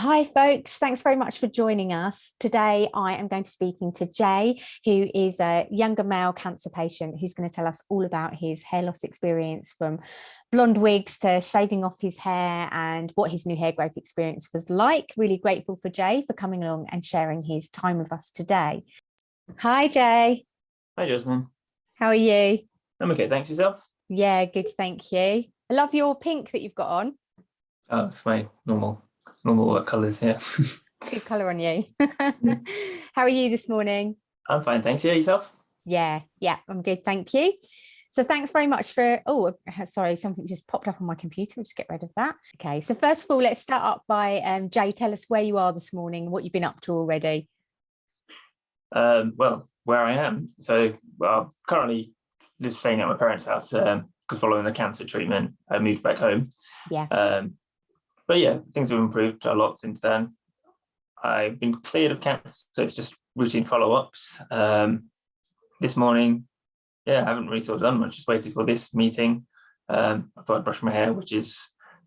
Hi, folks. Thanks very much for joining us. Today, I am going to be speaking to Jay, who is a younger male cancer patient who's going to tell us all about his hair loss experience, from blonde wigs to shaving off his hair, and what his new hair growth experience was like. Really grateful for Jay for coming along and sharing his time with us today. Hi, Jay. Hi, Jasmin. How are you? I'm okay, thanks. Yourself? Yeah, good, thank you. I love your pink that you've got on. Oh, it's my normal colours here. Good colour on you. Mm. How are you this morning? I'm fine, thanks. Yeah, yourself? Yeah, I'm good, thank you. So thanks very much for, sorry, something just popped up on my computer. We'll just get rid of that. Okay, so first of all, let's start up by Jay, tell us where you are this morning, what you've been up to already. Well, where I am. So, currently just staying at my parents' house because following the cancer treatment, I moved back home. Yeah. But yeah, things have improved a lot since then. I've been cleared of cancer, so it's just routine follow-ups. This morning, yeah, I haven't really sort of done much, just waited for this meeting. I thought I'd brush my hair, which is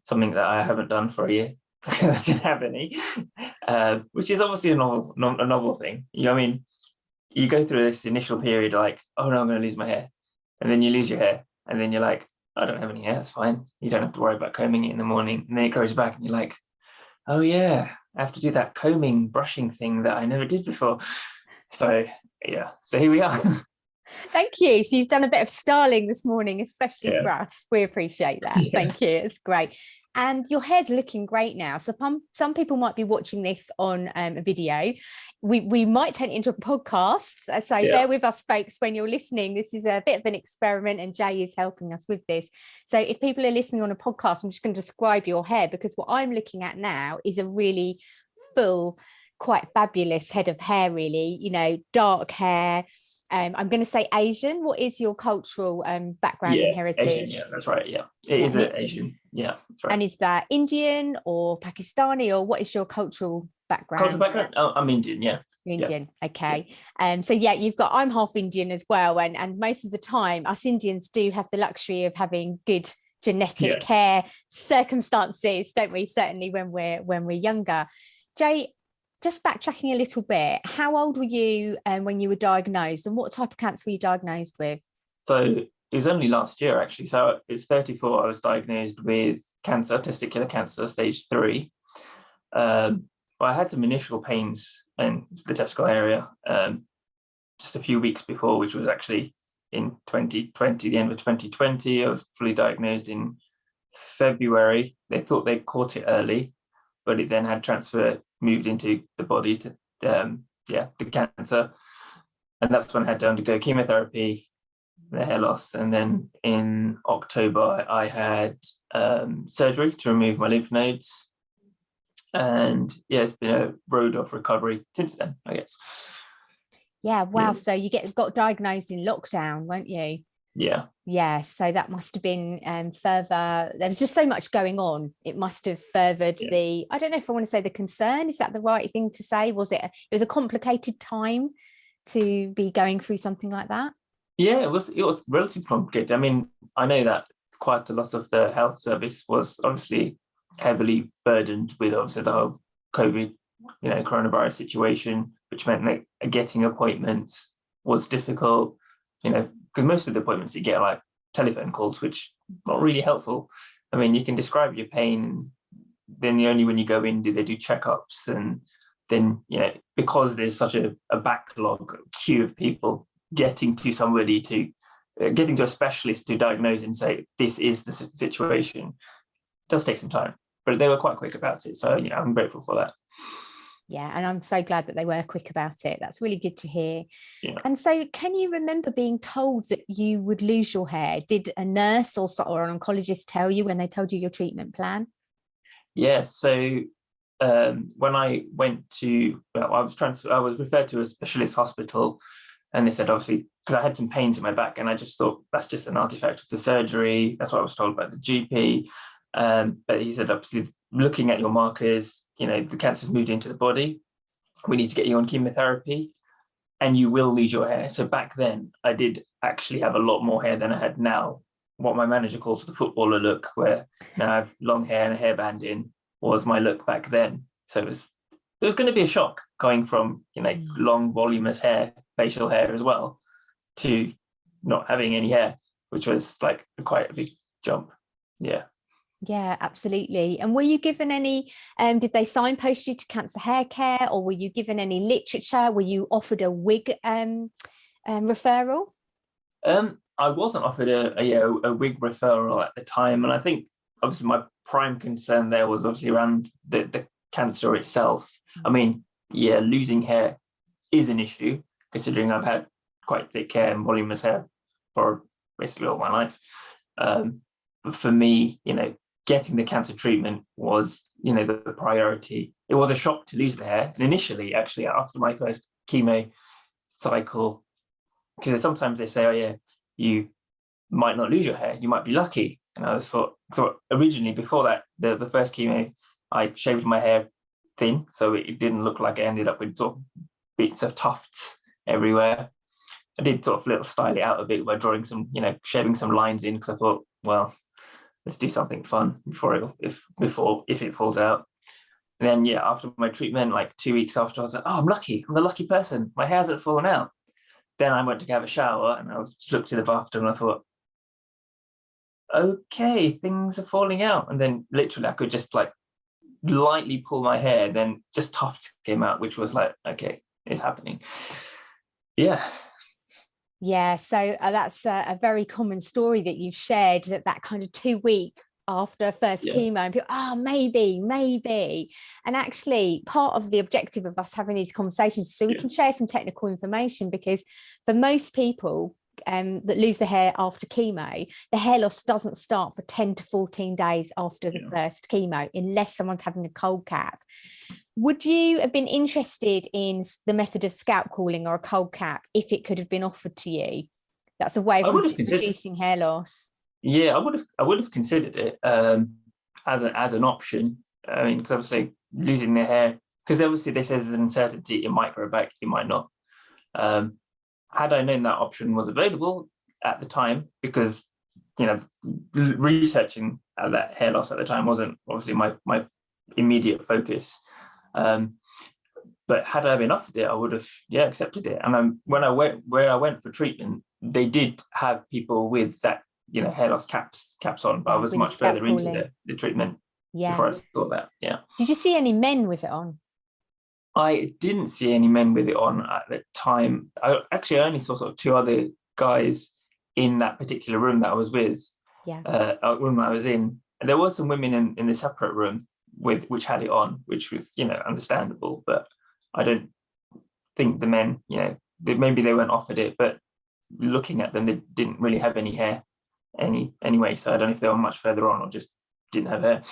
something that I haven't done for a year because I didn't have any, which is obviously a novel thing. You know what I mean? You go through this initial period like, oh no, I'm going to lose my hair. And then you lose your hair. And then you're like, I don't have any hair, that's fine. You don't have to worry about combing it in the morning. And then it grows back and you're like, oh yeah, I have to do that combing, brushing thing that I never did before. So yeah, so here we are. Thank you. So you've done a bit of styling this morning, especially for us. We appreciate that. Yeah. Thank you. It's great. And your hair's looking great now. So some people might be watching this on a video. We might turn it into a podcast. So bear with us, folks, when you're listening. This is a bit of an experiment and Jay is helping us with this. So if people are listening on a podcast, I'm just going to describe your hair, because what I'm looking at now is a really full, quite fabulous head of hair, really, you know, dark hair. I'm going to say Asian. What is your cultural background and heritage? Asian, yeah, that's right. Yeah, it is Asian. Yeah, that's right. And is that Indian or Pakistani, or what is your cultural background? Cultural background? Oh, I'm Indian, yeah. Indian, yeah. Okay. So yeah, I'm half Indian as well, and most of the time us Indians do have the luxury of having good genetic hair circumstances, don't we? Certainly when we're younger. Jay, just backtracking a little bit, how old were you when you were diagnosed, and what type of cancer were you diagnosed with? So it was only last year, actually. So it's 34. I was diagnosed with cancer, testicular cancer, stage 3. Well, I had some initial pains in the testicle area just a few weeks before, which was actually in 2020, the end of 2020. I was fully diagnosed in February. They thought they'd caught it early, but it then had moved into the body to the cancer, and that's when I had to undergo chemotherapy, the hair loss, and then in October I had surgery to remove my lymph nodes, and it's been a road of recovery since then, I guess. Yeah, wow. So you got diagnosed in lockdown, weren't you? Yeah, so that must have been further. There's just so much going on. It must have furthered the, I don't know if I want to say the concern. Is that the right thing to say? It was a complicated time to be going through something like that? Yeah, it was relatively complicated. I mean, I know that quite a lot of the health service was obviously heavily burdened with obviously the whole COVID, coronavirus situation, which meant that getting appointments was difficult, because most of the appointments you get are like telephone calls, which not really helpful. I mean, you can describe your pain, then only when you go in do they do checkups, and then because there's such a backlog queue of people getting to a specialist to diagnose and say this is the situation, it does take some time, but they were quite quick about it, so I'm grateful for that. Yeah, and I'm so glad that they were quick about it. That's really good to hear. Yeah. And so can you remember being told that you would lose your hair? Did a nurse or an oncologist tell you when they told you your treatment plan? Yeah, so when I went to, I was referred to a specialist hospital, and they said, obviously, because I had some pains in my back, and I just thought that's just an artifact of the surgery. That's what I was told by the GP. But he said, obviously, looking at your markers, the cancer's moved into the body. We need to get you on chemotherapy, and you will lose your hair. So back then, I did actually have a lot more hair than I had now. What my manager calls the footballer look, where now I have long hair and a hairband in, was my look back then. So it was going to be a shock going from, long voluminous hair, facial hair as well, to not having any hair, which was like quite a big jump. Yeah, absolutely. And were you given any, did they signpost you to Cancer Hair Care, or were you given any literature? Were you offered a wig referral? I wasn't offered a wig referral at the time. And I think obviously my prime concern there was obviously around the cancer itself. I mean, losing hair is an issue, considering I've had quite thick hair and voluminous hair for basically all my life. But for me, getting the cancer treatment was, the priority. It was a shock to lose the hair. And initially, actually, after my first chemo cycle, because sometimes they say, oh yeah, you might not lose your hair, you might be lucky. And I thought originally before that, the first chemo, I shaved my hair thin, so it didn't look like I ended up with sort of bits of tufts everywhere. I did sort of little style it out a bit by drawing some, shaving some lines in, because I thought, well, let's do something fun if it falls out. And then after my treatment, like 2 weeks after, I was like, oh, I'm lucky. I'm the lucky person. My hair hasn't fallen out. Then I went to have a shower and I just looked at the bathroom and I thought, okay, things are falling out. And then literally I could just like lightly pull my hair, then just tufts came out, which was like, okay, it's happening. Yeah, so that's a very common story that you've shared, that kind of 2 week after first chemo, and people, maybe. And actually part of the objective of us having these conversations is so we can share some technical information, because for most people that lose the hair after chemo, the hair loss doesn't start for 10 to 14 days after the first chemo, unless someone's having a cold cap. Would you have been interested in the method of scalp cooling or a cold cap if it could have been offered to you? That's a way of reducing hair loss. Yeah, I would have considered it as an option. I mean, because obviously losing the hair, because obviously they say there's an uncertainty, it might grow back, it might not. Had I known that option was available at the time, because researching that hair loss at the time wasn't obviously my immediate focus. But had I been offered it, I would have accepted it. And when I went for treatment, they did have people with that hair loss caps on, but I was much further into the treatment before I saw that. Did you see any men with it on? I didn't see any men with it on at the time. I only saw sort of 2 other guys in that particular room that I was with. Room I was in, and there were some women in the separate room which had it on, which was understandable. But I don't think the men, maybe they weren't offered it, but looking at them, they didn't really have any hair anyway. So I don't know if they were much further on or just didn't have hair.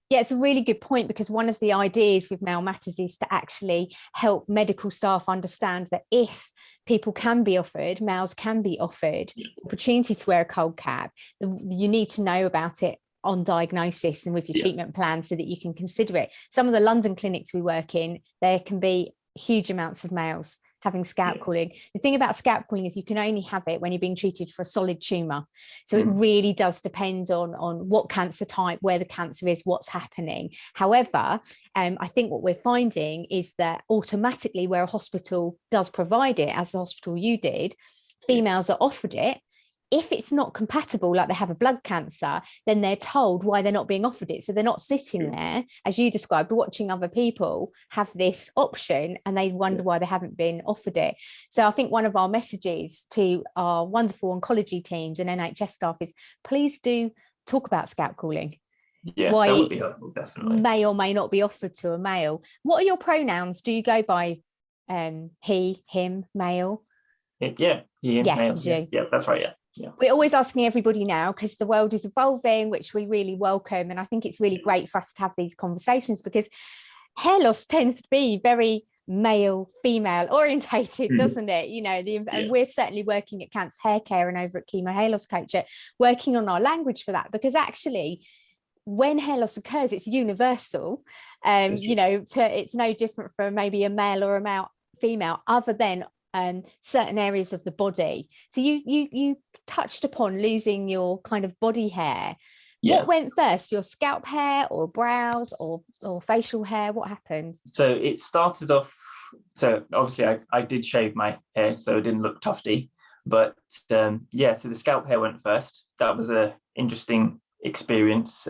Yeah, it's a really good point, because one of the ideas with Male Matters is to actually help medical staff understand that if people can be offered, males can be offered the opportunity to wear a cold cap, you need to know about it on diagnosis and with your treatment plan so that you can consider it. Some of the London clinics we work in, there can be huge amounts of males having scalp cooling. The thing about scalp cooling is you can only have it when you're being treated for a solid tumour. So it really does depend on what cancer type, where the cancer is, what's happening. However, I think what we're finding is that automatically where a hospital does provide it, as the hospital you did, females are offered it. If it's not compatible, like they have a blood cancer, then they're told why they're not being offered it. So they're not sitting there, as you described, watching other people have this option and they wonder why they haven't been offered it. So I think one of our messages to our wonderful oncology teams and NHS staff is, please do talk about scalp cooling. Why that would be helpful, definitely. May or may not be offered to a male. What are your pronouns? Do you go by he, him, male? Yeah, he, him, male. Yes. Yeah, that's right. Yeah. We're always asking everybody now, because the world is evolving, which we really welcome. And I think it's really great for us to have these conversations, because hair loss tends to be very male, female orientated, doesn't it? And we're certainly working at Cancer Hair Care and over at Chemo Hair Loss Coach, working on our language for that, because actually when hair loss occurs, it's universal. It's no different from maybe a male or a female, other than certain areas of the body. So you touched upon losing your kind of body hair. Yeah. What went first, your scalp hair or brows or facial hair? What happened? So it started off, so obviously I did shave my hair, so it didn't look tufty. But yeah, so the scalp hair went first. That was a interesting experience,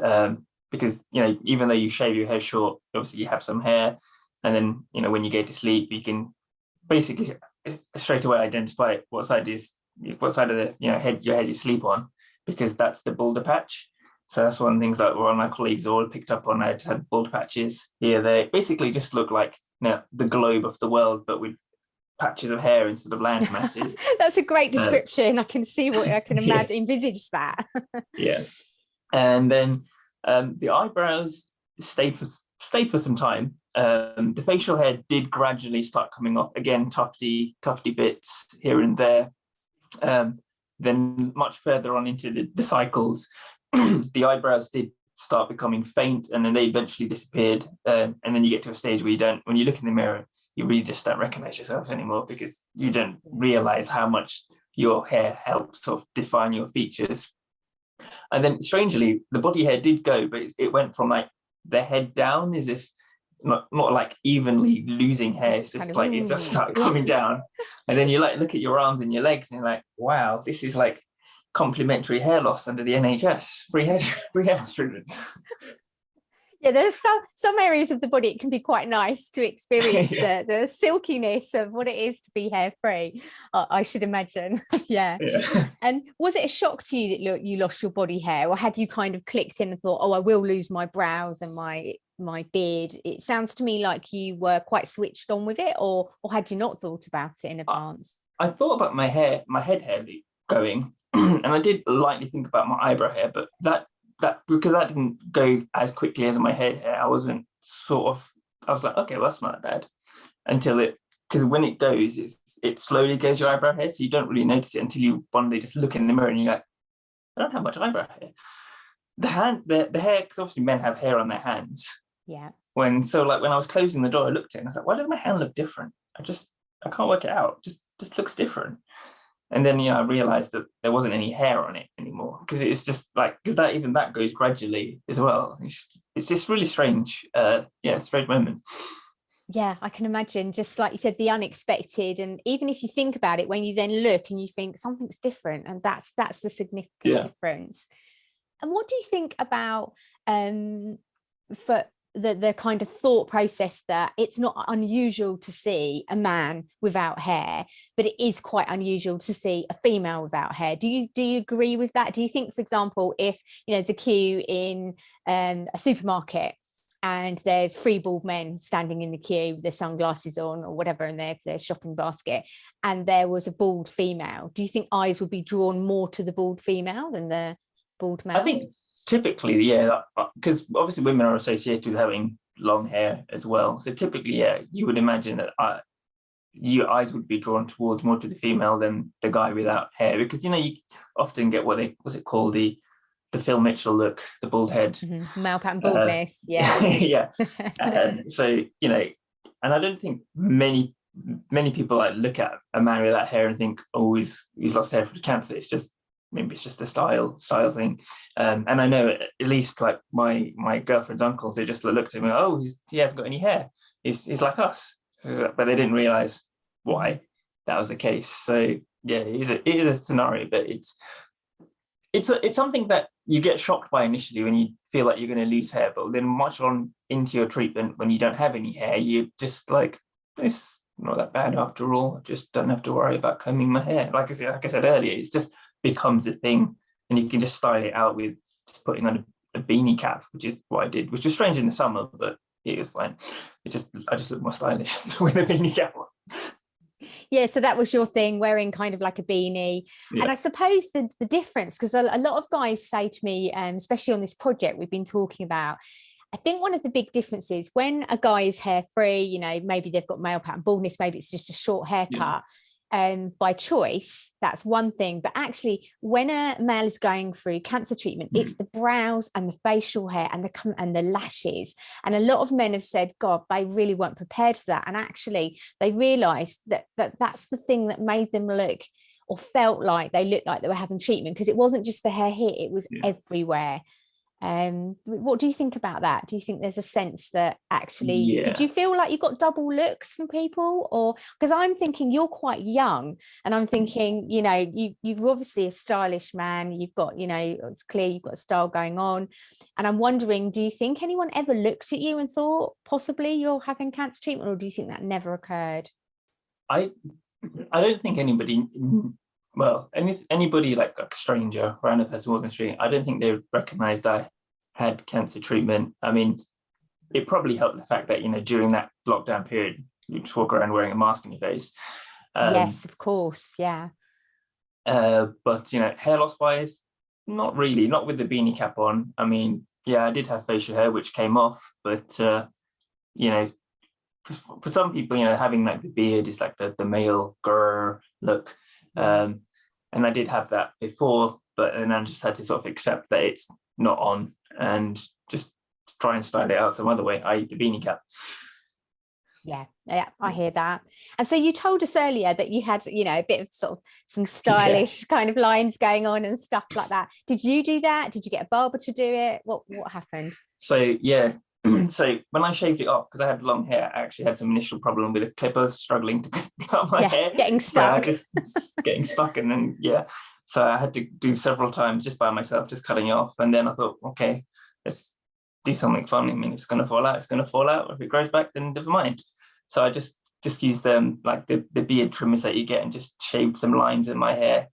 because, you know, even though you shave your hair short, obviously you have some hair. And then, you know, when you go to sleep, you can basically straight away identify what side of the, you know, your head you sleep on, because that's the boulder patch. So that's one of the things that one of my colleagues all picked up on. I just had boulder patches here. They basically just look like, you know, the globe of the world, but with patches of hair instead of land masses. That's a great description. I can see what I can imagine, Yeah. envisage that. Yeah. And then the eyebrows stayed for some time. The facial hair did gradually start coming off again, tufty bits here and there. Then much further on into the cycles, the eyebrows did start becoming faint, and then they eventually disappeared. And then you get to a stage where when you look in the mirror, you really just don't recognize yourself anymore, because you don't realize how much your hair helps sort of define your features. And then strangely, the body hair did go, but it went from like the head down, as if not like evenly losing hair. It's just like it just started coming down. And then you like look at your arms and your legs and you're like, wow, this is like complimentary hair loss under the NHS. Free hair treatment. Yeah, there's some areas of the body it can be quite nice to experience the silkiness of what it is to be hair free. I should imagine. Yeah. And was it a shock to you that you lost your body hair, or had you kind of clicked in and thought, oh, I will lose my brows and my beard? It sounds to me like you were quite switched on with it, or had you not thought about it in advance? I thought about my head hair going, and I did lightly think about my eyebrow hair, but that because that didn't go as quickly as my head hair, I was like, okay, well, that's not that bad, because when it goes, it slowly goes your eyebrow hair, so you don't really notice it until you one day just look in the mirror and you're like, I don't have much eyebrow hair. The hair, because obviously men have hair on their hands. Yeah. When I was closing the door, I looked at it and I was like, why does my hand look different? I can't work it out. Just looks different. And then, you know, I realized that there wasn't any hair on it anymore, because it's just like, because that goes gradually as well. It's just really strange. Strange moment. Yeah, I can imagine, just like you said, the unexpected. And even if you think about it, when you then look and you think something's different, and that's the significant difference. And what do you think about for the kind of thought process that it's not unusual to see a man without hair, but it is quite unusual to see a female without hair? Do you agree with that? Do you think, for example, if, you know, there's a queue in a supermarket and there's 3 bald men standing in the queue with their sunglasses on or whatever in their shopping basket, and there was a bald female, do you think eyes would be drawn more to the bald female than the bald male? I think typically, yeah, because obviously women are associated with having long hair as well. So typically, yeah, you would imagine that your eyes would be drawn towards more to the female than the guy without hair, because, you know, you often get what's it called, the Phil Mitchell look, the bald head, male pattern baldness. Yeah. So, you know, and I don't think many people like look at a man without hair and think, oh, he's lost hair for the cancer. Maybe it's just a style thing. And I know at least like my girlfriend's uncles, they just looked at me, oh, he hasn't got any hair. He's like us. But they didn't realize why that was the case. So yeah, it is a scenario, but it's something that you get shocked by initially when you feel like you're going to lose hair, but then much on into your treatment, when you don't have any hair, you're just like, it's not that bad after all. I just don't have to worry about combing my hair. Like I said earlier, it's just becomes a thing, and you can just style it out with just putting on a beanie cap, which is what I did, which was strange in the summer, but it was fine. I just look more stylish with a beanie cap on. Yeah, so that was your thing, wearing kind of like a beanie. Yeah. And I suppose the difference, because a lot of guys say to me, especially on this project we've been talking about, I think one of the big differences when a guy is hair free, you know, maybe they've got male pattern baldness, maybe it's just a short haircut. By choice, that's one thing. But actually, when a male is going through cancer treatment, it's the brows and the facial hair and the lashes. And a lot of men have said, God, they really weren't prepared for that. And actually, they realised that's the thing that made them look or felt like they looked like they were having treatment, because it wasn't just the hair here, it was everywhere. What do you think about that? Do you think there's a sense that actually, did Yeah. you feel like you got double looks from people? Or because I'm thinking you're quite young, and I'm thinking, you know, you're obviously a stylish man, you've got, you know, it's clear you've got a style going on, and I'm wondering, do you think anyone ever looked at you and thought possibly you're having cancer treatment, or do you think that never occurred? I don't think anybody, well, anybody like a stranger, random person walking the street, I don't think they recognized I had cancer treatment. I mean, it probably helped the fact that, you know, during that lockdown period, you just walk around wearing a mask on your face. Yes, of course. Yeah. But, you know, hair loss wise, not really, not with the beanie cap on. I mean, yeah, I did have facial hair, which came off, but, you know, for some people, you know, having like the beard is like the male grr look. And I did have that before, but then I just had to sort of accept that it's not on and just try and style it out some other way, i.e. the beanie cap. Yeah, I hear that. And so you told us earlier that you had, you know, a bit of sort of some stylish kind of lines going on and stuff like that. Did you do that? Did you get a barber to do it? What happened? So yeah, so when I shaved it off, because I had long hair, I actually had some initial problem with the clippers struggling to cut my hair. Getting stuck. So I just getting stuck, and then so I had to do several times just by myself, just cutting it off. And then I thought, okay, let's do something fun. I mean, if it's going to fall out, it's going to fall out. If it grows back, then never mind. So I just used them, like the beard trimmers that you get, and just shaved some lines in my hair.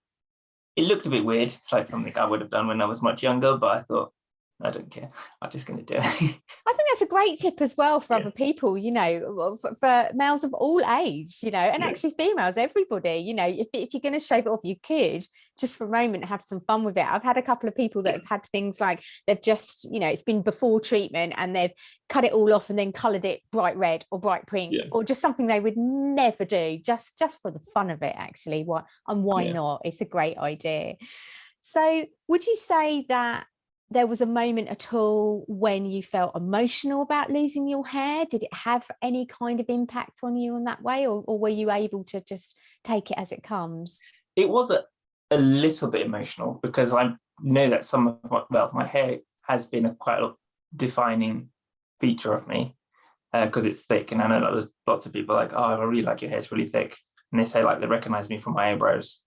It looked a bit weird. It's like something I would have done when I was much younger, but I thought, I don't care. I'm just going to do it. I think that's a great tip as well for other people, you know, for males of all age, you know, and actually females, everybody, you know, if you're going to shave it off, you could just for a moment have some fun with it. I've had a couple of people that have had things like they've just, you know, it's been before treatment and they've cut it all off and then coloured it bright red or bright pink or just something they would never do, just for the fun of it, actually. Why not? It's a great idea. So would you say that there was a moment at all when you felt emotional about losing your hair? Did it have any kind of impact on you in that way, or were you able to just take it as it comes? It was a little bit emotional, because I know that some of my hair has been quite a defining feature of me, because it's thick. And I know that there's lots of people like, oh, I really like your hair, it's really thick. And they say like they recognize me from my eyebrows,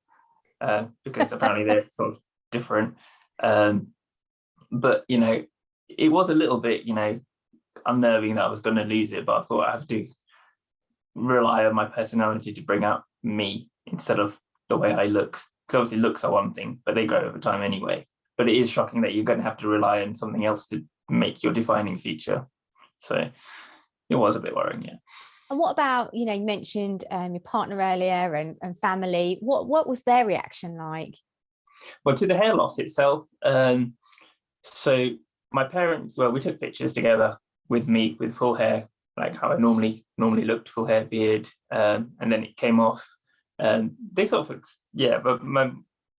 because apparently they're sort of different. But, you know, it was a little bit, you know, unnerving that I was going to lose it, but I thought I have to rely on my personality to bring out me instead of the way I look. Because obviously looks are one thing, but they grow over time anyway. But it is shocking that you're going to have to rely on something else to make your defining feature. So it was a bit worrying, yeah. And what about, you know, you mentioned your partner earlier and family. What was their reaction like? Well, to the hair loss itself, so my parents, well, we took pictures together with me with full hair, like how I normally looked, full hair, beard, and then it came off. They sort of, but my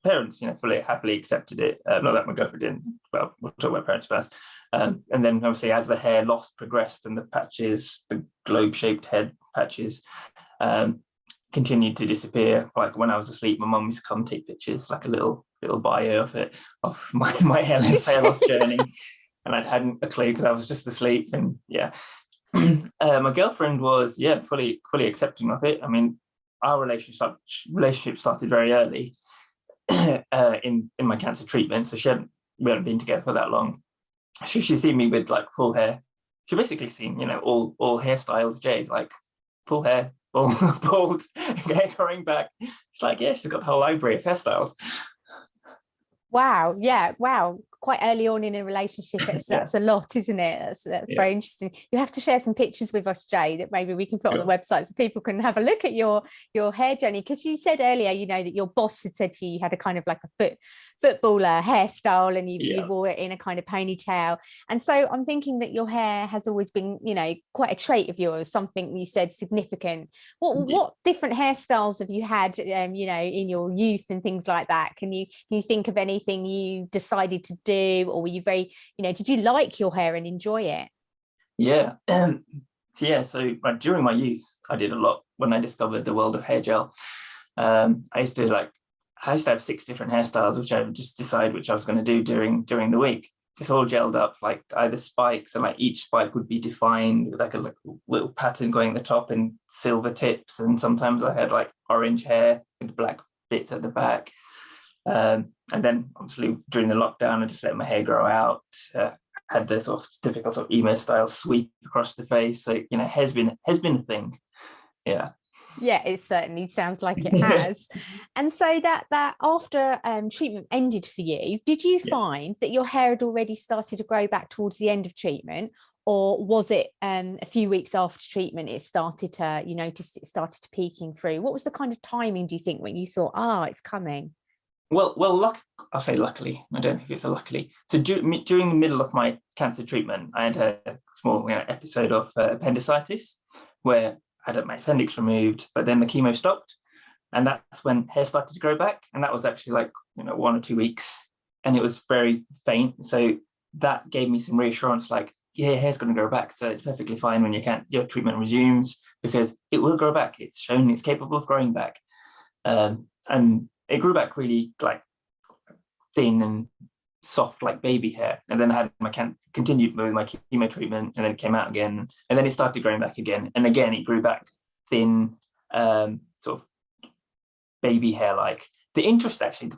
parents, you know, fully happily accepted it. Not that my girlfriend didn't. Well, we'll talk about parents first. And then obviously as the hair loss progressed and the patches, the globe-shaped head patches, continued to disappear. Like when I was asleep, my mum used to come take pictures, like a little bio of my hairless hair loss journey, and I hadn't a clue because I was just asleep. And my girlfriend was fully accepting of it. I mean, our relationship started very early in my cancer treatment, so we hadn't been together for that long. She'd seen me with like full hair. She basically seen, you know, all hairstyles, Jade, like full hair, bald, hair growing back. It's like, she's got the whole library of hairstyles. Wow. Yeah. Wow. Quite early on in a relationship, that's a lot, isn't it? That's very interesting. You have to share some pictures with us, Jay, that maybe we can put on the website so people can have a look at your hair journey. Because you said earlier, you know, that your boss had said to you had a kind of like a footballer hairstyle, and you wore it in a kind of ponytail. And so I'm thinking that your hair has always been, you know, quite a trait of yours, something you said significant. What different hairstyles have you had, you know, in your youth and things like that? Can you think of anything you decided to do, or were you very, you know, did you like your hair and enjoy it? So during my youth I did a lot. When I discovered the world of hair gel, I used to have 6 different hairstyles, which I would just decide which I was going to do during the week, just all gelled up, like either spikes, and like each spike would be defined with like a little pattern going at the top and silver tips. And sometimes I had like orange hair with black bits at the back. And then obviously during the lockdown, I just let my hair grow out. Had the sort of typical sort of emo style sweep across the face. So, you know, has been a thing. Yeah. Yeah, it certainly sounds like it has. And so that after treatment ended for you, did you find that your hair had already started to grow back towards the end of treatment, or was it a few weeks after treatment it started to, you noticed it started to peeking through? What was the kind of timing, do you think, when you thought, it's coming? Well, I'll say luckily. I don't know if it's a luckily. So during the middle of my cancer treatment, I had a small episode of appendicitis where I had my appendix removed, but then the chemo stopped. And that's when hair started to grow back. And that was actually like, 1 or 2 weeks. And it was very faint. So that gave me some reassurance, like, yeah, hair's going to grow back. So it's perfectly fine when your treatment resumes, because it will grow back. It's shown it's capable of growing back. And it grew back really like thin and soft, like baby hair. And then I had continued with my chemo treatment, and then it came out again, and then it started growing back again. And again, it grew back thin, sort of baby hair like. The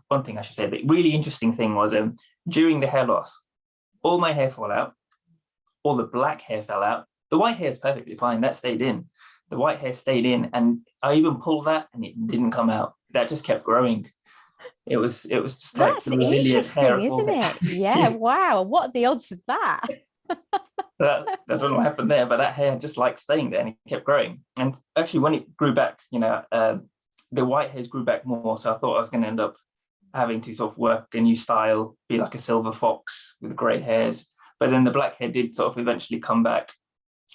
one thing I should say, the really interesting thing was during the hair loss, all my hair fell out, all the black hair fell out. The white hair is perfectly fine, that stayed in. The white hair stayed in, and I even pulled that and it didn't come out. That just kept growing. It was just like That's the resilient hair, interesting, isn't it? Yeah, wow. What are the odds of that? So I don't know what happened there, but that hair just like staying there and it kept growing. And actually, when it grew back, the white hairs grew back more. So I thought I was going to end up having to sort of work a new style, be like a silver fox with grey hairs. But then the black hair did sort of eventually come back.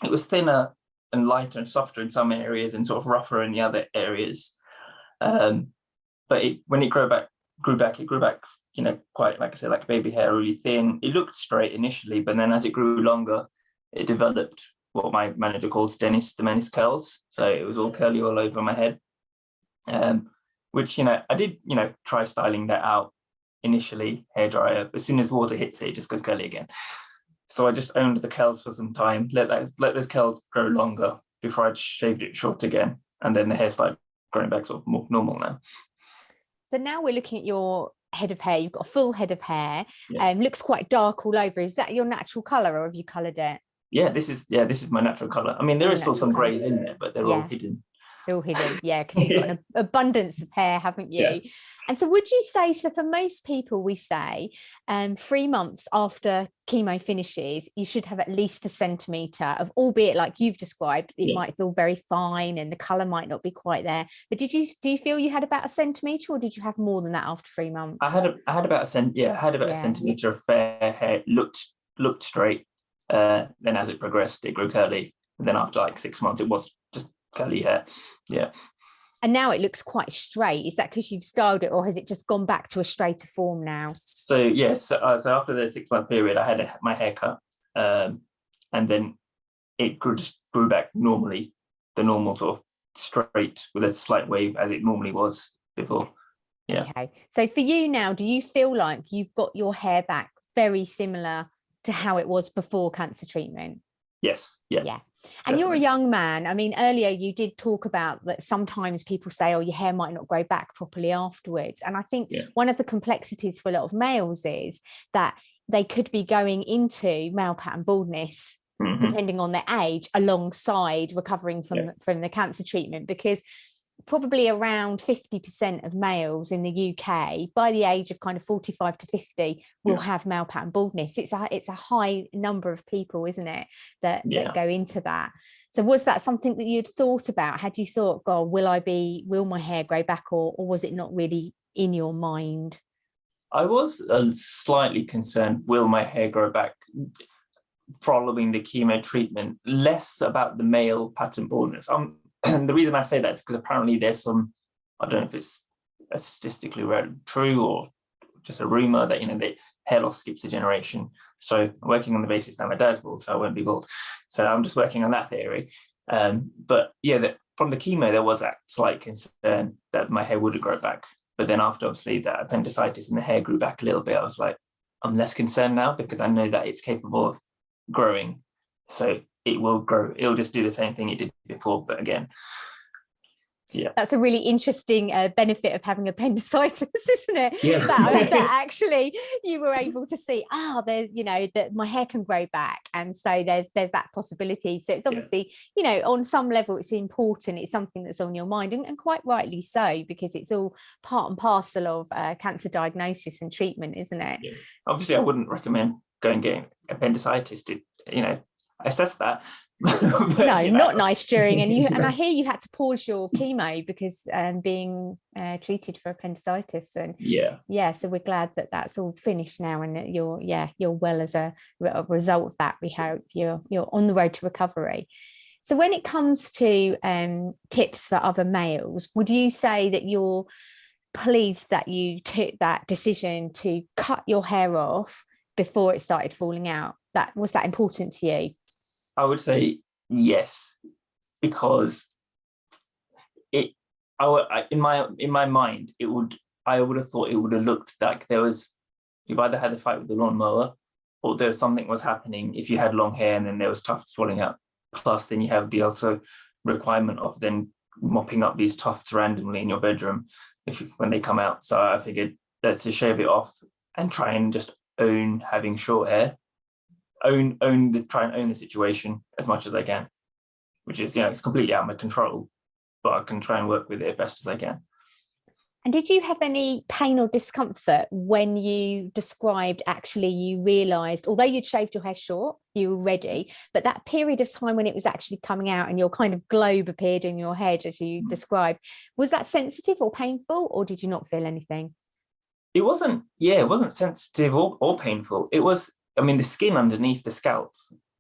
It was thinner and lighter and softer in some areas and sort of rougher in the other areas. But when it grew back, quite, like I said, like baby hair, really thin. It looked straight initially, but then as it grew longer, it developed what my manager calls Dennis the Menace curls. So it was all curly all over my head, which, I did, try styling that out initially, hairdryer. As soon as water hits it, it just goes curly again. So I just owned the curls for some time, let those curls grow longer before I shaved it short again. And then the hair started growing back sort of more normal now. So now we're looking at your head of hair. You've got a full head of hair. Looks quite dark all over. Is that your natural colour, or have you coloured it? Yeah, this is my natural colour. I mean, there is still some greys in there, but they're all hidden. They're all hidden, yeah, because you've got an abundance of hair, haven't you? Yeah. And so would you say, so for most people, we say 3 months after chemo finishes, you should have at least a centimetre of, albeit like you've described, it might feel very fine and the colour might not be quite there. But do you feel you had about a centimetre, or did you have more than that after 3 months? I had about a centimetre of fair hair, looked straight. Then as it progressed, it grew curly. And then after like 6 months, it was just curly hair. Yeah. And now it looks quite straight. Is that because you've styled it, or has it just gone back to a straighter form now? So yes, so after the 6 month period, I had my hair cut, and then it grew back normally, the normal sort of straight with a slight wave as it normally was before. Yeah. Okay. So for you now, do you feel like you've got your hair back very similar to how it was before cancer treatment? Yes. Yeah. Yeah. And definitely. You're a young man. I mean, earlier you did talk about that sometimes people say, your hair might not grow back properly afterwards. And I think one of the complexities for a lot of males is that they could be going into male pattern baldness, depending on their age, alongside recovering from the cancer treatment, because probably around 50% of males in the UK by the age of kind of 45 to 50 will have male pattern baldness. It's a high number of people, isn't it, that go into that. So was that something that you'd thought about? Had you thought, God, will my hair grow back, or was it not really in your mind? I was slightly concerned, will my hair grow back following the chemo treatment, less about the male pattern baldness. And the reason I say that is because apparently there's some, I don't know if it's statistically true or just a rumor that, the hair loss skips a generation. So I'm working on the basis that my dad's bald, so I won't be bald. So I'm just working on that theory. But yeah, from the chemo, there was that slight concern that my hair wouldn't grow back. But then after, obviously, that appendicitis and the hair grew back a little bit, I was like, I'm less concerned now because I know that it's capable of growing. So it will grow. It'll just do the same thing it did before, but again. Yeah, that's a really interesting benefit of having appendicitis, isn't it? Yeah. that actually you were able to see, there's, that my hair can grow back, and so there's that possibility. So it's obviously, on some level it's important, it's something that's on your mind, and quite rightly so, because it's all part and parcel of cancer diagnosis and treatment, isn't it? Yeah. Obviously I wouldn't recommend getting appendicitis to assess that. But, no, not nice during, and I hear you had to pause your chemo because being treated for appendicitis, and so we're glad that that's all finished now, and that you're well as a result of that. We hope you're on the road to recovery. So when it comes to tips for other males, would you say that you're pleased that you took that decision to cut your hair off before it started falling out? Was that important to you? I would say yes, because in my mind, I would have thought it would have looked like you've either had a fight with the lawnmower, or there was something was happening if you had long hair and then there was tufts falling out. Plus, then you have the also requirement of then mopping up these tufts randomly in your bedroom when they come out. So I figured let's just shave it off and try and just own having short hair. Try and own the situation as much as I can, which is, it's completely out of my control, but I can try and work with it as best as I can. And did you have any pain or discomfort when you described, actually you realised, although you'd shaved your hair short, you were ready, but that period of time when it was actually coming out and your kind of globe appeared in your head, as you described, was that sensitive or painful, or did you not feel anything? It wasn't sensitive or painful. It was, the skin underneath the scalp,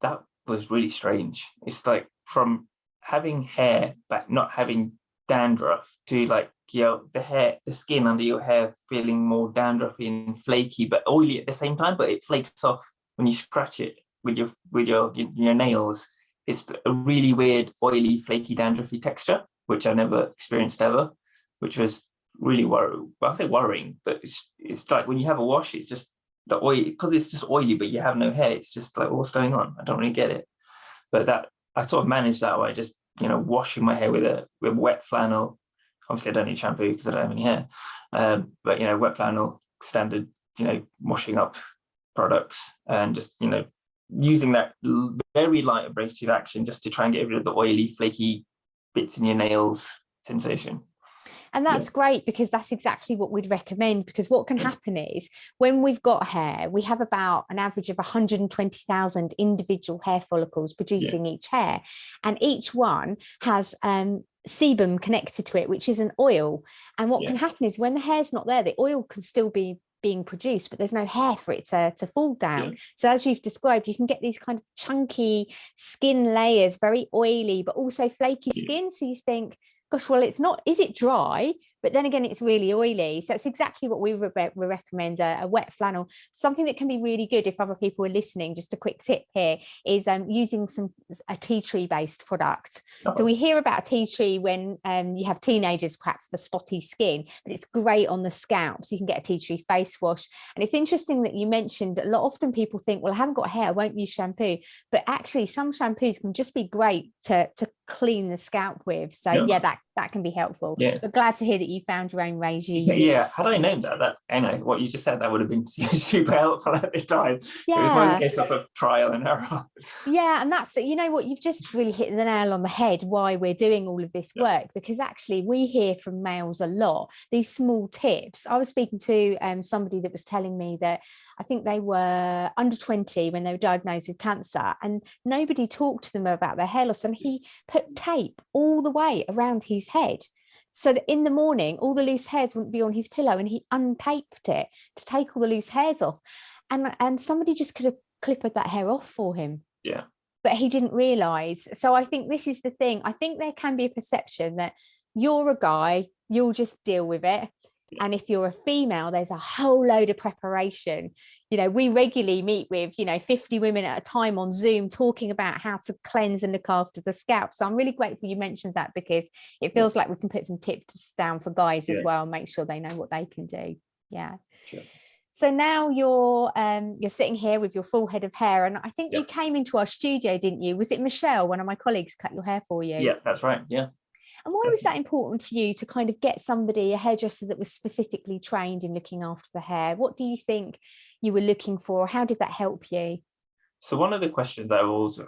that was really strange. It's like from having hair but not having dandruff to the skin under your hair feeling more dandruffy and flaky but oily at the same time, but it flakes off when you scratch it with your nails. It's a really weird, oily, flaky, dandruffy texture, which I never experienced ever, which was really worrying. Well, I say worrying, but it's like when you have a wash, it's just the oil, because it's just oily, but you have no hair. It's just like, what's going on? I don't really get it. But that I sort of managed that by just washing my hair with wet flannel. Obviously, I don't need shampoo because I don't have any hair. But wet flannel, standard washing up products, and just using that very light abrasive action just to try and get rid of the oily, flaky bits in your nails sensation. And that's great, because that's exactly what we'd recommend, because what can happen is when we've got hair, we have about an average of 120,000 individual hair follicles producing each hair, and each one has sebum connected to it, which is an oil. And what can happen is when the hair's not there, the oil can still be being produced, but there's no hair for it to fall down. So as you've described, you can get these kind of chunky skin layers, very oily but also flaky skin. So you think, gosh, well, it's not, is it dry? But then again, it's really oily. So it's exactly what we recommend, a wet flannel. Something that can be really good if other people are listening, just a quick tip here, is using a tea tree based product. So we hear about tea tree when you have teenagers, perhaps for spotty skin, but it's great on the scalp. So you can get a tea tree face wash. And it's interesting that you mentioned, often people think, well, I haven't got hair, I won't use shampoo. But actually some shampoos can just be great to clean the scalp with. So that can be helpful. But glad to hear that you found your own regime. Had I known that what you just said, that would have been super helpful at the time. It was more a case of a trial and error. And that's it. You know what, you've just really hit the nail on the head why we're doing all of this work, because actually we hear from males a lot these small tips. I was speaking to somebody that was telling me that I think they were under 20 when they were diagnosed with cancer, and nobody talked to them about their hair loss, and he put tape all the way around his head so that in the morning all the loose hairs wouldn't be on his pillow, and he untaped it to take all the loose hairs off, and somebody just could have clipped that hair off for him, but he didn't realize. So I think this is the thing. I think there can be a perception that you're a guy, you'll just deal with it, and if you're a female, there's a whole load of preparation. We regularly meet with 50 women at a time on Zoom talking about how to cleanse and look after the scalp. So I'm really grateful you mentioned that, because it feels like we can put some tips down for guys as well and make sure they know what they can do. So now you're sitting here with your full head of hair, and I think you came into our studio, didn't you? Was it Michelle, one of my colleagues, cut your hair for you? Yeah, that's right. Yeah. And why was that important to you to kind of get somebody, a hairdresser that was specifically trained in looking after the hair? What do you think you were looking for? How did that help you? So one of the questions I was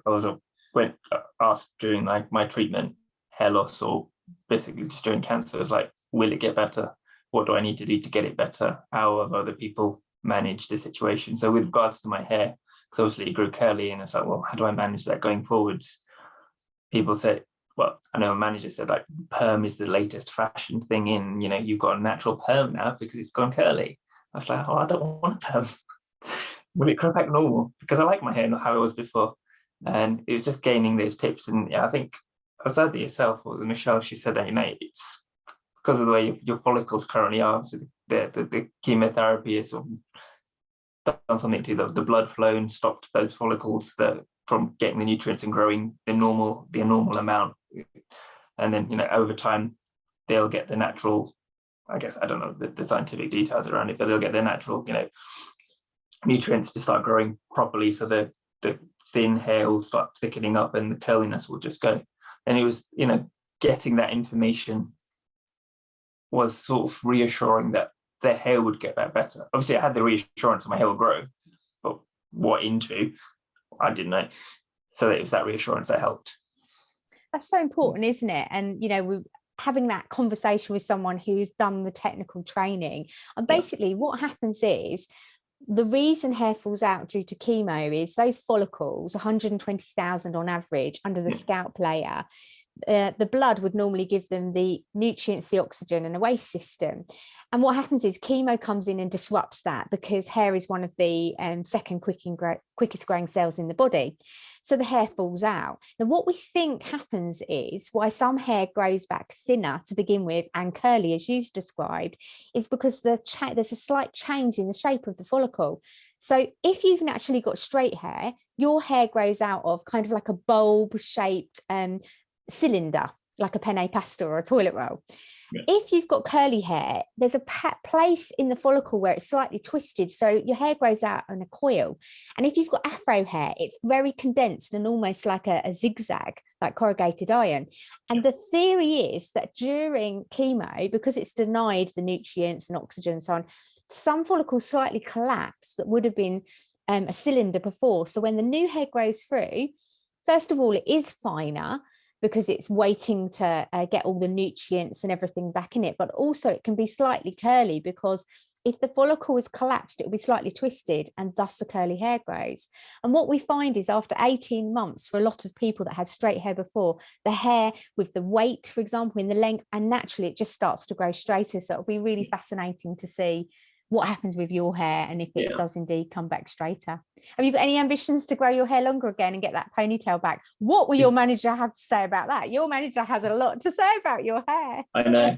asked during like my treatment, hair loss, or basically just during cancer, was like, will it get better? What do I need to do to get it better? How have other people managed the situation? So with regards to my hair, because obviously it grew curly, and it's like, well, how do I manage that going forwards? People said, well, I know a manager said like perm is the latest fashion thing in, you've got a natural perm now because it's gone curly. I was like, oh, I don't want a perm. Will it grow back normal? Because I like my hair not how it was before. And it was just gaining those tips. And I think I was either yourself or Michelle, she said that, it's because of the way your follicles currently are. So the chemotherapy has sort of done something to the blood flow and stopped those follicles from getting the nutrients and growing the normal amount. And then, over time, they'll get the natural, I guess, I don't know the scientific details around it, but they'll get the natural, nutrients to start growing properly. So the thin hair will start thickening up and the curliness will just go. And it was, getting that information was sort of reassuring that their hair would get that better. Obviously, I had the reassurance my hair will grow, but what into, I didn't know. So it was that reassurance that helped. That's so important, isn't it? And, we having that conversation with someone who's done the technical training. And basically what happens is, the reason hair falls out due to chemo is those follicles, 120,000 on average under the scalp layer, the blood would normally give them the nutrients, the oxygen and a waste system. And what happens is chemo comes in and disrupts that, because hair is one of the second quickest growing cells in the body. So the hair falls out. Now, what we think happens is why some hair grows back thinner to begin with and curly, as you've described, is because there's a slight change in the shape of the follicle. So if you've naturally got straight hair, your hair grows out of kind of like a bulb-shaped cylinder, like a penne pasta or a toilet roll. Yeah. If you've got curly hair, there's a place in the follicle where it's slightly twisted, so your hair grows out in a coil. And if you've got afro hair, it's very condensed and almost like a zigzag, like corrugated iron. And the theory is that during chemo, because it's denied the nutrients and oxygen and so on, some follicles slightly collapse that would have been a cylinder before. So when the new hair grows through, first of all, it is finer, because it's waiting to get all the nutrients and everything back in it. But also it can be slightly curly, because if the follicle is collapsed, it will be slightly twisted, and thus the curly hair grows. And what we find is after 18 months, for a lot of people that had straight hair before, the hair with the weight, for example, in the length, and naturally it just starts to grow straighter. So it'll be really fascinating to see what happens with your hair and if it does indeed come back straighter. Have you got any ambitions to grow your hair longer again and get that ponytail back? What will your manager have to say about that? Your manager has a lot to say about your hair. I know.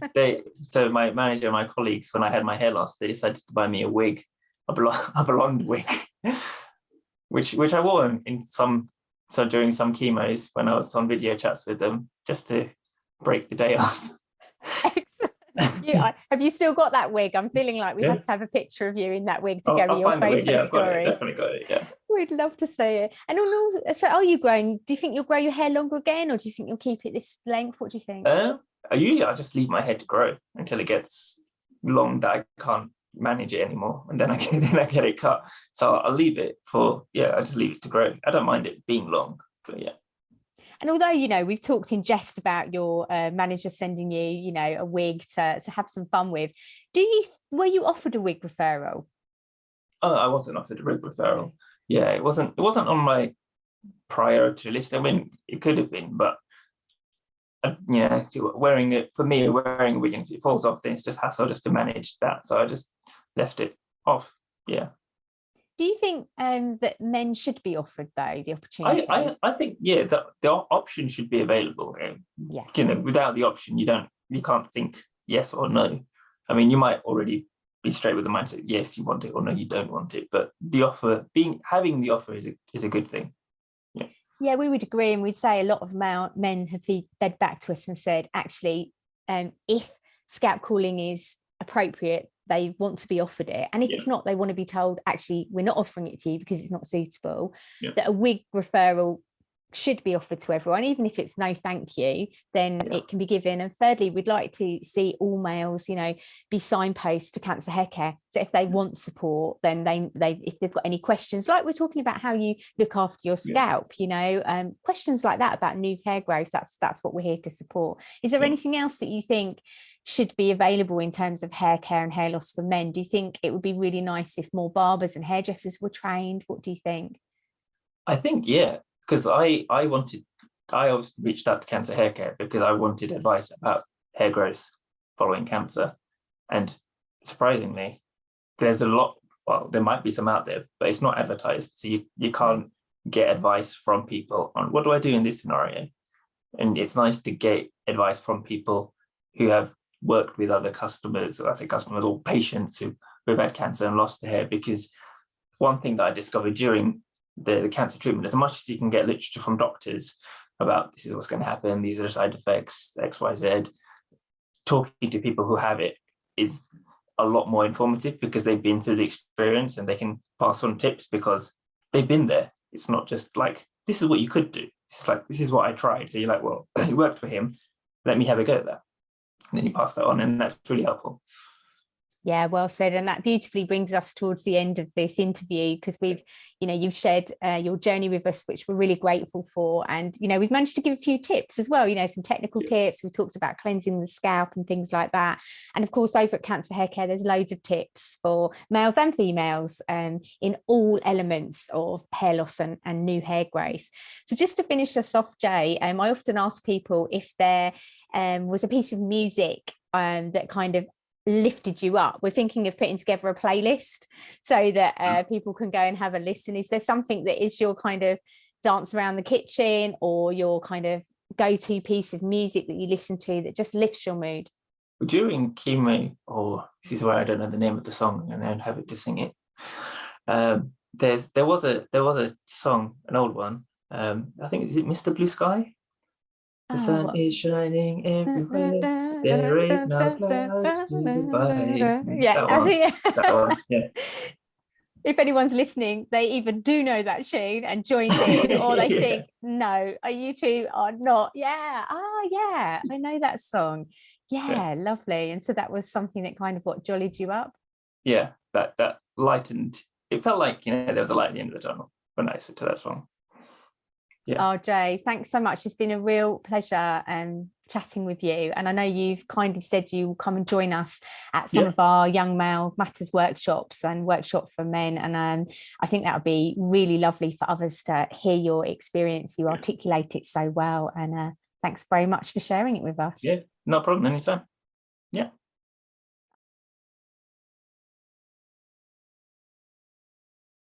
So my manager and my colleagues, when I had my hair loss, they decided to buy me a wig, a blonde wig, which I wore during some chemos when I was on video chats with them, just to break the day off. Have you still got that wig? I'm feeling like we have to have a picture of you in that wig to go with your photo story. Definitely got it. Yeah, we'd love to see it. And so, are you growing? Do you think you'll grow your hair longer again, or do you think you'll keep it this length? What do you think? I just leave my hair to grow until it gets long that I can't manage it anymore, and then I get it cut. So I'll leave it I just leave it to grow. I don't mind it being long, but yeah. And although, we've talked in jest about your manager sending you, a wig to have some fun with, were you offered a wig referral? Oh, I wasn't offered a wig referral. Yeah, it wasn't on my priority list. I mean, it could have been, but wearing a wig, and if it falls off, then it's just hassle just to manage that. So I just left it off. Yeah. Do you think that men should be offered, though, the opportunity? I think, that the option should be available. Without the option, you can't think yes or no. I mean, you might already be straight with the mindset, yes, you want it, or no, you don't want it. But the offer, having the offer is a good thing. Yeah. Yeah, we would agree, and we'd say a lot of men have fed back to us and said, actually, if scalp cooling is appropriate, they want to be offered it, and if Yeah. it's not, they want to be told, actually, we're not offering it to you because it's not suitable. Yeah. That a wig referral should be offered to everyone, even if it's no thank you, then it can be given. And thirdly, we'd like to see all males, you know, be signposts to cancer hair care. So if they want support, then they if they've got any questions, like we're talking about how you look after your scalp, you know, questions like that about new hair growth, that's what we're here to support. Is there anything else that you think should be available in terms of hair care and hair loss for men? Do you think it would be really nice if more barbers and hairdressers were trained? What do you think? I think, yeah, because I always reached out to Cancer Hair Care because I wanted advice about hair growth following cancer. And surprisingly, there's a lot, well, there might be some out there, but it's not advertised. So you can't get advice from people on what do I do in this scenario? And it's nice to get advice from people who have worked with other customers, I say customers or patients who've had cancer and lost their hair. Because one thing that I discovered during the cancer treatment, as much as you can get literature from doctors about this is what's going to happen, these are the side effects, XYZ, talking to people who have it is a lot more informative because they've been through the experience and they can pass on tips because they've been there. It's not just like, this is what you could do. It's like, this is what I tried. So you're like, well, it worked for him. Let me have a go at that. And then you pass that on, and that's really helpful. Yeah, well said. And that beautifully brings us towards the end of this interview, because you've shared your journey with us, which we're really grateful for. And, we've managed to give a few tips as well, some technical tips. We talked about cleansing the scalp and things like that. And of course, over at Cancer Hair Care, there's loads of tips for males and females in all elements of hair loss and new hair growth. So just to finish us off, Jay, I often ask people if there was a piece of music that kind of lifted you up. We're thinking of putting together a playlist so that people can go and have a listen. Is there something that is your kind of dance around the kitchen or your kind of go-to piece of music that you listen to that just lifts your mood? During chemo, or this is where I don't know the name of the song and I don't have it to sing it. There was a song, an old one. I think, is it Mr. Blue Sky? The sun is shining everywhere. There ain't no clouds to divide. Yeah, that one. Yeah. If anyone's listening, they either do know that tune and joined in, or they think, no, you two are not. Yeah, yeah, I know that song. Yeah, lovely. And so that was something that kind of jollied you up. Yeah, that lightened. It felt like there was a light at the end of the tunnel when I listened to that song. Yeah. Oh, Jay, thanks so much. It's been a real pleasure chatting with you. And I know you've kindly said you will come and join us at some of our Young Male Matters workshops and workshop for men. And I think that would be really lovely for others to hear your experience. You articulate it so well. And thanks very much for sharing it with us. Yeah, no problem. Anytime. Yeah.